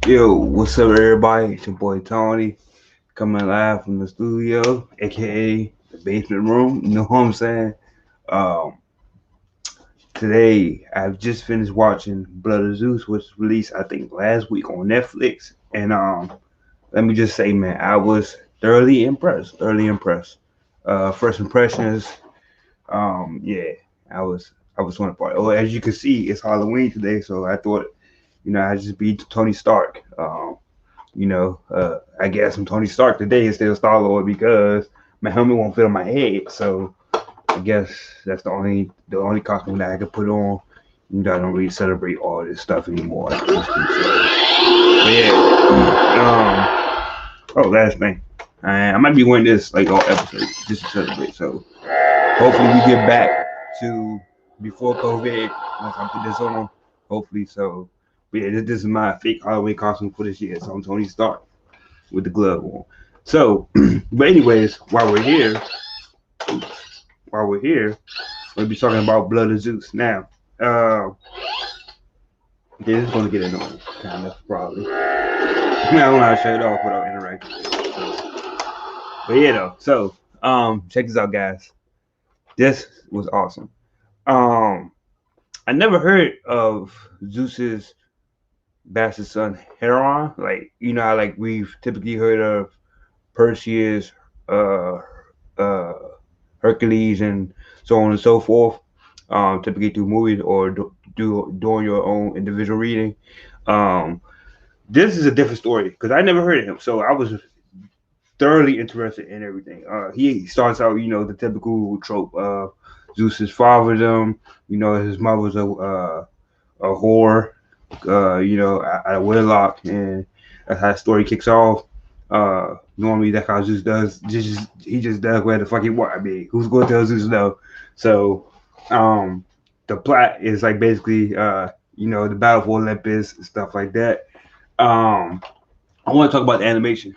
Yo, what's up, everybody? It's your boy Tony coming live from the studio, aka the basement room. You know what I'm saying? Um, Today I've just finished watching Blood of Zeus, which was released I think last week on Netflix, and let me just say, man, I was thoroughly impressed. Thoroughly impressed. First impressions, yeah, I was on the part. Oh, as you can see, it's Halloween today, so I thought, I'd just be Tony Stark. I guess I'm Tony Stark today instead of Star Lord because my helmet won't fit on my head. So I guess that's the only costume that I could put on. I don't really celebrate all this stuff anymore. Like but yeah. Oh, last thing. I might be wearing this like all episodes just to celebrate. So hopefully we get back to before COVID once I put this on. Hopefully so. But yeah, this is my fake Halloween costume for this year. So I'm Tony Stark with the glove on. So, but anyways, while we're here, we'll be talking about Blood of Zeus. Now, this is going to get annoying, kind of probably. I don't know how to shut it off without interacting. But yeah, though. So, check this out, guys. This was awesome. Um, I never heard of Zeus's bastard son Heron. Like how like we've typically heard of Perseus, uh, uh, Hercules, and so on and so forth. Typically through movies or doing your own individual reading. Um, this is a different story because I never heard of him, so I was thoroughly interested in everything. He starts out, the typical trope of Zeus's fatherdom. His mother was a whore. At a wedlock, and that's how the story kicks off. Normally that's how Zeus does. He just does where the fuck he want. I mean, who's going to tell Zeus no? So, um, the plot is like basically, the battle for Olympus and stuff like that. Um, I want to talk about the animation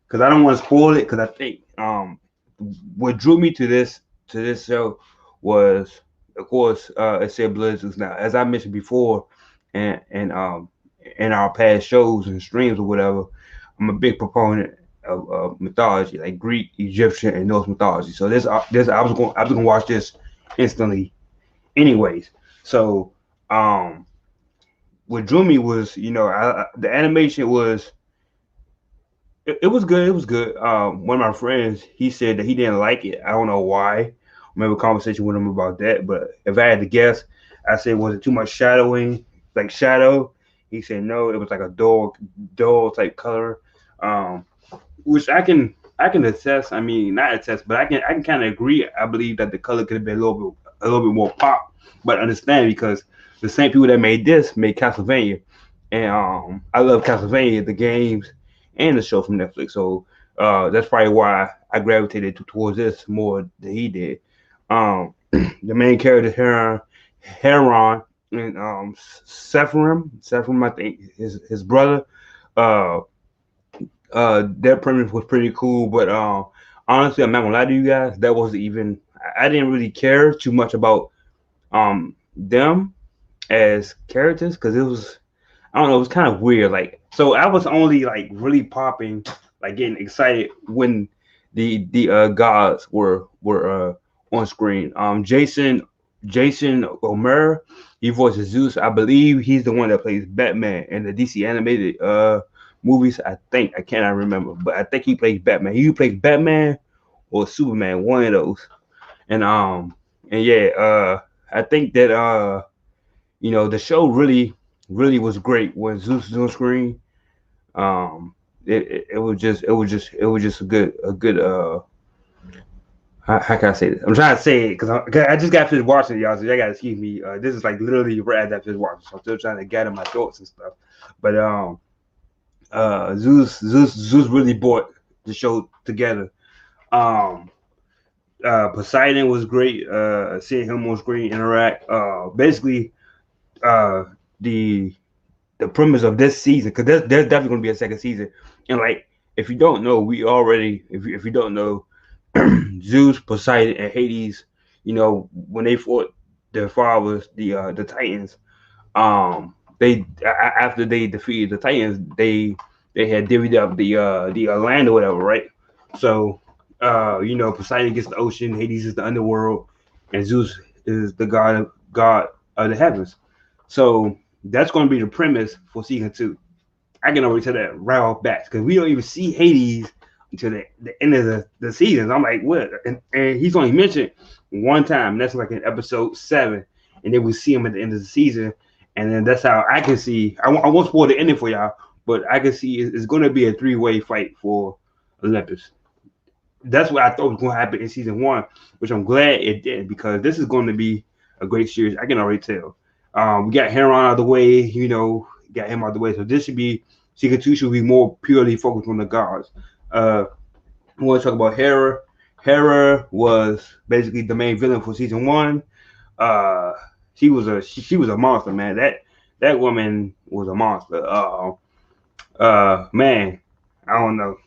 because I don't want to spoil it because I think what drew me to this show was, of course, it said Blood Zeus. Now, as I mentioned before, and in our past shows and streams or whatever, I'm a big proponent of mythology, like Greek, Egyptian, and Norse mythology. So this I was gonna watch this instantly, anyways. So um, what drew me was, the animation was it was good. It was good. One of my friends, he said that he didn't like it. I don't know why. I remember a conversation with him about that. But if I had to guess, I said, was it too much shadowing, like shadow? He said no. It was like a dull type color, um, which I can attest. I mean, not attest, but I can kind of agree. I believe that the color could have been a little bit more pop, but understand because the same people that made this made Castlevania, and I love Castlevania, the games and the show from Netflix. So that's probably why I gravitated towards this more than he did. The main character Heron and Sephirim, I think his brother. Uh, their premise was pretty cool, but honestly, I'm not gonna lie to you guys. That wasn't even. I didn't really care too much about them as characters because it was, I don't know, it was kind of weird. Like, so I was only like really popping, like getting excited when the gods were on screen. Jason Omer, he voices Zeus. I believe he's the one that plays Batman in the DC animated movies. I think I cannot remember, but I think he plays Batman. He plays Batman or Superman, one of those. And yeah, I think that the show really was great when Zeus was on screen. Um, it was just a good. How can I say this? I'm trying to say it because I just got finished watching it, y'all. So y'all gotta excuse me. This is like literally right after I finished watching, so I'm still trying to gather my thoughts and stuff. But Zeus really brought the show together. Um, Poseidon was great. Seeing him on screen interact. Basically, uh, the the premise of this season, because there's definitely going to be a second season. And like, if you don't know, if you don't know, Zeus, Poseidon, and Hades, when they fought their fathers, the Titans, after they defeated the Titans, they had divvied up the land or whatever, right? So Poseidon gets the ocean, Hades is the underworld, and Zeus is the god of the heavens. So that's going to be the premise for season 2. I can already tell that right off bat because we don't even see Hades until the end of the season. I'm like, what? And he's only mentioned one time, and that's like in episode 7, and then we see him at the end of the season, and then that's how I can see. I won't spoil the ending for y'all, but I can see it's going to be a 3-way fight for Olympus. That's what I thought was going to happen in season 1, which I'm glad it did because this is going to be a great series. I can already tell. We got Heron out of the way, got him out of the way, so this should be season 2 should be more purely focused on the gods. We want to talk about Hera. Hera was basically the main villain for season 1. She was a monster, man. That woman was a monster. Man, I don't know.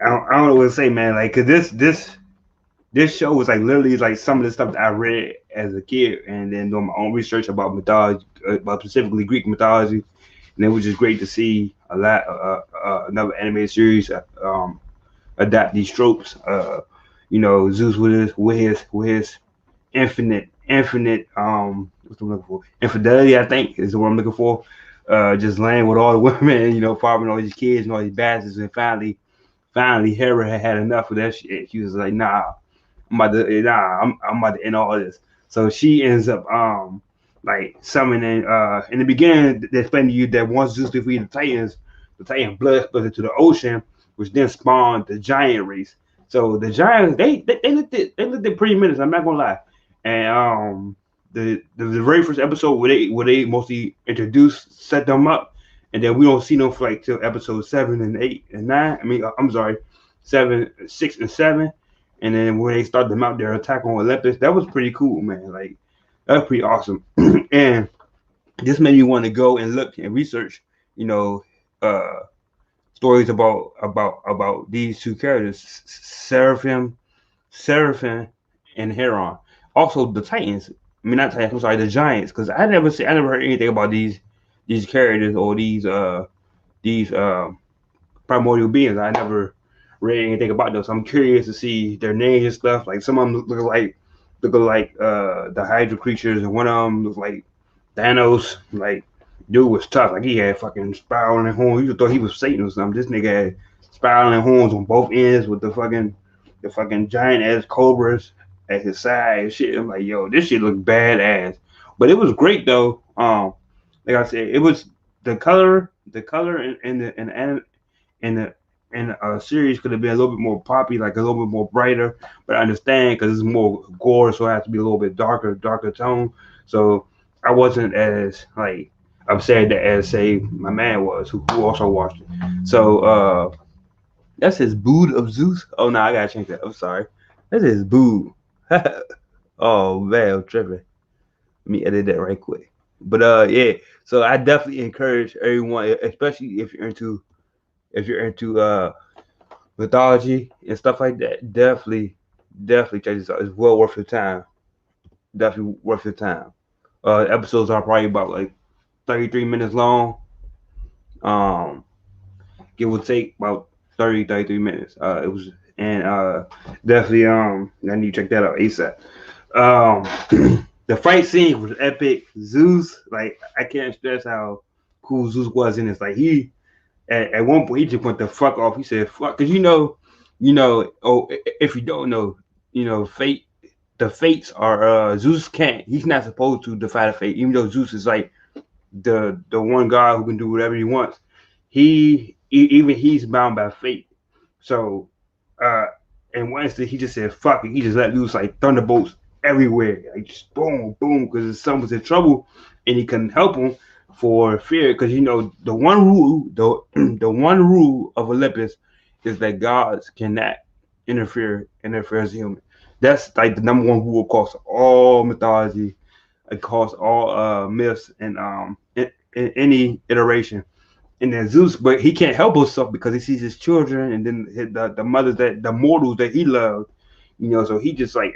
I don't know what to say, man. Like, cause this show was like literally like some of the stuff that I read as a kid, and then doing my own research about mythology, about specifically Greek mythology, and it was just great to see another animated series adapt these tropes. Zeus with his infinite what's I'm looking for? Infidelity, I think, is the word I'm looking for. Just laying with all the women, fathering all these kids and all these bastards, and finally Hera had enough of that shit. She was like, nah, I'm about to end all this. So she ends up like summoning in the beginning they explained to you that once Zeus defeated the Titan blood split into the ocean, which then spawned the giant race. So the giants they looked at pretty minutes, I'm not gonna lie. And the very first episode where they mostly set them up, and then we don't see them for like till episode 7 and 8 and 9. I mean, I'm sorry, 7, 6, and 7, and then when they start them out their attack on Olympus, that was pretty cool, man. Like that was pretty awesome, and this made me want to go and look and research, stories about these two characters, Seraphim, and Heron. Also, the Titans. I mean, not Titans. I'm sorry, the Giants. Because I never heard anything about these characters or these primordial beings. I never read anything about them. So I'm curious to see their names and stuff. Like some of them look like the Hydra creatures, and one of them looked like Thanos. Like dude was tough. Like he had fucking spiraling horns. You thought he was Satan or something. This nigga had spiraling horns on both ends with the fucking giant ass cobras at his side and shit. I'm like, yo, this shit looked badass. But it was great though. Like I said, it was the color in the series could have been a little bit more poppy, like a little bit more brighter. But I understand because it's more gore, so it has to be a little bit darker tone. So I wasn't as like upset as say my man was, who also watched it. So that's his Bood of Zeus. Oh no, I gotta change that. I'm sorry. That's his Bood. Oh man, I'm tripping. Let me edit that right quick. But yeah, so I definitely encourage everyone, especially if you're into mythology and stuff like that, definitely check this out. It's well worth your time. Definitely worth your time. Episodes are probably about like 33 minutes long. Give or take about 33 minutes. It was, and definitely I need to check that out ASAP. The fight scene was epic. Zeus, like I can't stress how cool Zeus was in this. Like he at one point he just went the fuck off. He said fuck, because oh, if you don't know, fate. The fates are Zeus can't. He's not supposed to defy the fate, even though Zeus is like the one god who can do whatever he wants. Even he's bound by fate. So and one instant he just said fuck it. He just let loose like thunderbolts everywhere, like just boom, boom, because his son was in trouble and he couldn't help him for fear. Because the one rule of Olympus is that gods cannot interfere as a human. That's like the number one rule across all mythology, across all myths, and in any iteration. And then Zeus, but he can't help himself because he sees his children and then the mothers the mortals that he loved, So he just like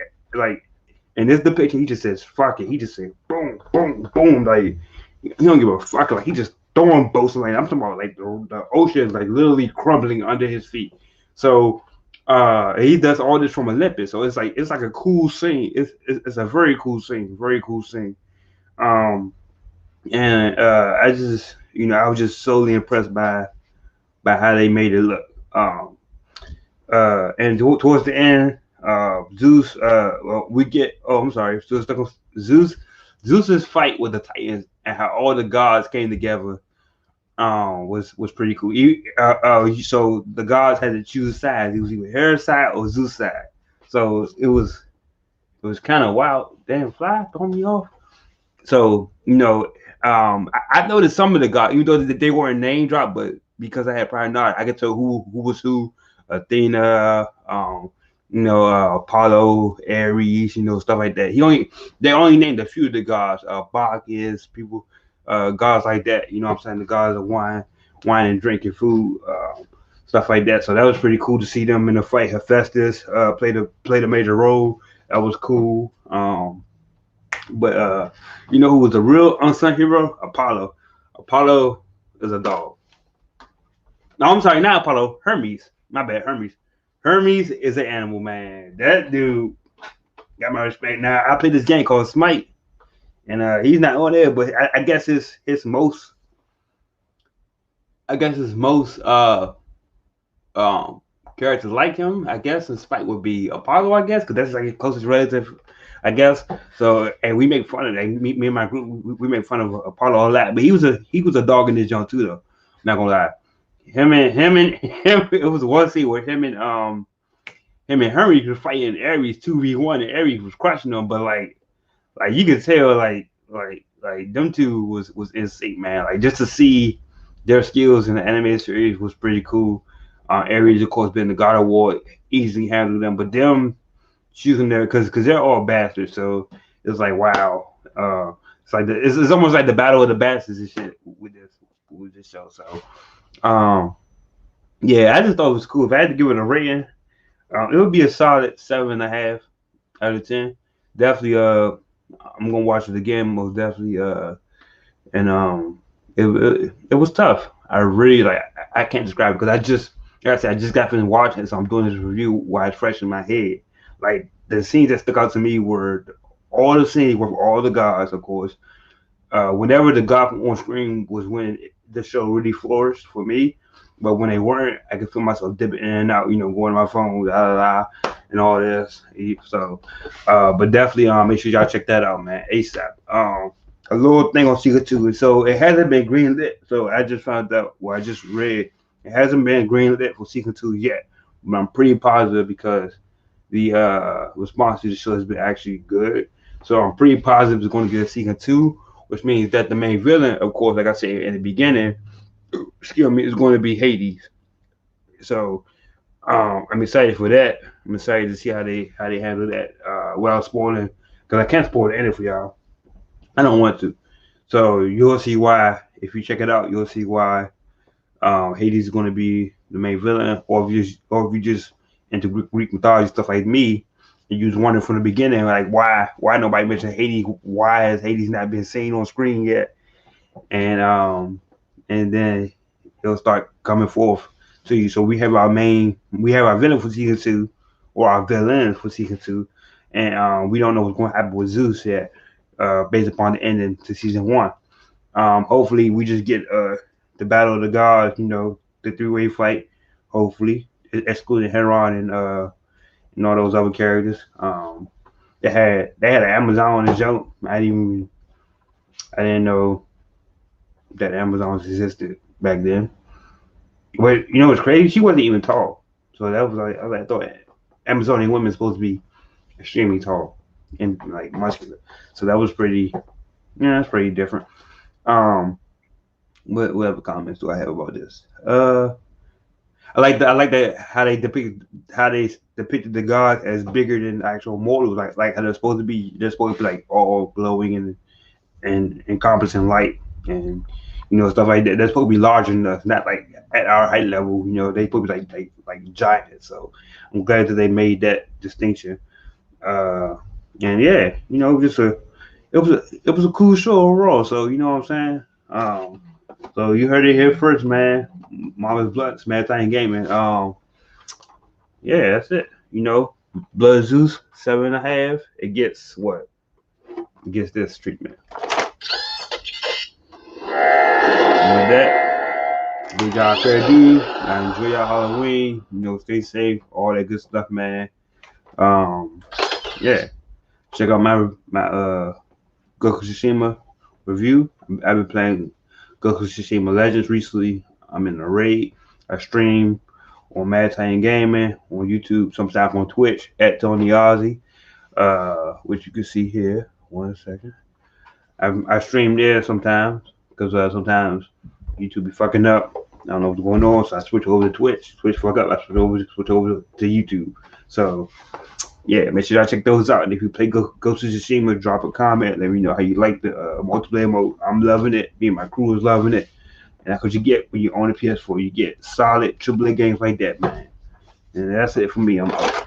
in this depiction, he just says fuck it. He just said boom, boom, boom, like He don't give a fuck. Like he just throwing boats. Like I'm talking about, like the ocean is like literally crumbling under his feet. So he does all this from Olympus. So it's like a cool scene. It's a very cool scene. Very cool scene. Um, and I just, I was just solely impressed by how they made it look. And towards the end, Zeus, well, we get. Oh, I'm sorry. Zeus, Zeus's fight with the Titans and how all the gods came together. Was pretty cool. So the gods had to choose sides. It was either Hera's side or Zeus' side. So it was kind of wild. Damn, fly throw me off. So I noticed some of the gods, even though they weren't name dropped, but because I had prior knowledge, I could tell who was who. Athena, Apollo, Ares, stuff like that. They only named a few of the gods. Bacchus, people, gods like that. You know what I'm saying? The gods of wine and drinking, food, stuff like that. So that was pretty cool to see them in the fight. Hephaestus played a major role. That was cool. But you know who was a real unsung hero? Apollo. Apollo is a dog. No, I'm sorry, not Apollo. Hermes. My bad, Hermes. Hermes is an animal, man. That dude got my respect. Now I play this game called Smite, and he's not on there, but I guess his most, um characters like him, I guess, in Smite would be Apollo, I guess, because that's like his closest relative, I guess. So, and we make fun of that. Me and my group, we make fun of Apollo a lot. But he was a dog in this joint too, though. Not gonna lie. Him. It was one scene where him and Henry was fighting Ares 2v1, and Ares was crushing them. But like you could tell, like them two was in sync, man. Like just to see their skills in the animated series was pretty cool. Ares, of course, being the God of War, easily handled them, but them choosing there because they're all bastards. So it's like wow. It's like it's almost like the battle of the bastards and shit with this show. So um, yeah, I just thought it was cool. If I had to give it a rating, it would be a solid 7.5 out of 10. Definitely. I'm gonna watch it again, most definitely. And it was tough. I really like. I can't describe it because like I said, I just got finished watching it, so I'm doing this review while it's fresh in my head. Like the scenes that stuck out to me were all the scenes with all the gods, of course. Whenever the god on screen was when the show really flourished for me. But when they weren't, I could feel myself dipping in and out, going to my phone, and all this. So, but definitely, make sure y'all check that out, man, ASAP. A little thing on Seeker 2. So it hasn't been greenlit. So I just found out, well, I just read, it hasn't been greenlit for Seeker 2 yet. But I'm pretty positive because the response to the show has been actually good. So I'm pretty positive it's going to get a Seeker 2, which means that the main villain, of course, like I said in the beginning, excuse me, is going to be Hades. So I'm excited for that. I'm excited to see how they handle that without spoiling, because I can't spoil the ending for y'all. I don't want to. So you'll see why. If you check it out, you'll see why Hades is going to be the main villain, or if you just into Greek mythology stuff like me, and you was wondering from the beginning, like why nobody mentioned Hades? Why has Hades not been seen on screen yet? And then it'll start coming forth to you. So we have our villain for season 2, or our villain for season 2, and we don't know what's going to happen with Zeus yet, based upon the ending to season 1. Hopefully we just get the battle of the gods, the 3-way fight. Hopefully, excluding Heron and all those other characters. They had an Amazon on the jump. I didn't know that Amazon existed back then. But what's crazy? She wasn't even tall. So that was like, I thought Amazonian women supposed to be extremely tall and like muscular. So that was that's pretty different. What other comments do I have about this? I like that how they depicted the gods as bigger than actual mortals, like how they're supposed to be. They're supposed to be like all glowing and encompassing light and stuff like that. They're supposed to be larger than us, not like at our height level. They supposed to be like giants. So I'm glad that they made that distinction. And yeah, just it was a cool show overall. So you know what I'm saying. So you heard it here first, man. Mama's Bluntz, man. Thing gaming. Yeah, that's it. You know, Blood Zeus 7.5. It gets what? It gets this treatment. And with that, big job, Fair D. I enjoy your Halloween. You know, stay safe, all that good stuff, man. Yeah. Check out my Goku Tsushima review. I've been playing Goku Tsushima Legends recently. I'm in a raid. I stream on Mad Time Gaming on YouTube, sometimes on Twitch at Tony Ozzy, which you can see here. 1 second. I stream there sometimes because sometimes YouTube be fucking up. I don't know what's going on, so I switch over to Twitch. Switch fuck up, I switch over to YouTube. So yeah, make sure y'all check those out. And if you play Ghost of Tsushima, drop a comment. Let me know how you like the multiplayer mode. I'm loving it. Me and my crew is loving it. And that's what you get when you own a PS4. You get solid AAA games like that, man. And that's it for me. I'm out.